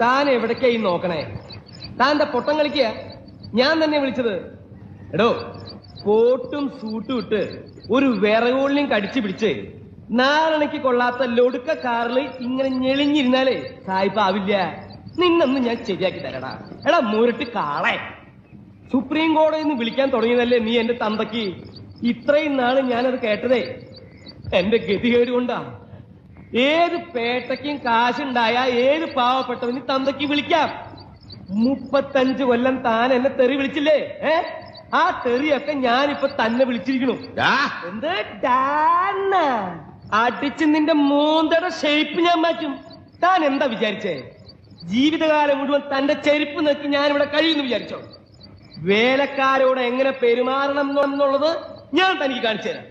താൻ എവിടേക്കായി നോക്കണേ? താന്റെ പൊട്ടം കളിക്കുക. ഞാൻ തന്നെ വിളിച്ചത്. എടോ, കോട്ടും സൂട്ടും ഇട്ട് ഒരു വിറകുള്ളിയും കടിച്ചു പിടിച്ച് നാളണയ്ക്ക് കൊള്ളാത്ത ലൊടുക്ക കാറിൽ ഇങ്ങനെ ഞെളിഞ്ഞിരുന്നാലേ സായിപ്പാവില്ല. നിന്നൊന്ന് ഞാൻ ശരിയാക്കി തരടാ. എടാ മുരട്ട് കാളെ, സുപ്രീം കോടതിയിൽ നിന്ന് വിളിക്കാൻ തുടങ്ങിയതല്ലേ നീ എന്റെ തന്തയ്ക്ക്? ഇത്രയും നാള് ഞാനത് കേട്ടതേ എന്റെ ഗതികേട് കൊണ്ടാ. ഏത് പേട്ടയ്ക്കും കാശുണ്ടായ ഏത് പാവപ്പെട്ടവന് തന്തയ്ക്ക് വിളിക്കാം. 35 കൊല്ലം താൻ എന്നെ തെറി വിളിച്ചില്ലേ? ആ തെറിയൊക്കെ ഞാനിപ്പൊ തന്നെ വിളിച്ചിരിക്കണു. എന്ത് അടിച്ച് നിന്റെ മൂന്തയുടെ ഷേപ്പ് ഞാൻ മാറ്റും. താൻ എന്താ വിചാരിച്ചേ? ജീവിതകാലം മുഴുവൻ തന്റെ ചെരുപ്പ് നോക്കി ഞാനിവിടെ കഴിയുന്നു വിചാരിച്ചോ? വേലക്കാരോട് എങ്ങനെ പെരുമാറണം എന്നുള്ളത് ഞാൻ തനിക്ക് കാണിച്ചു തരാം.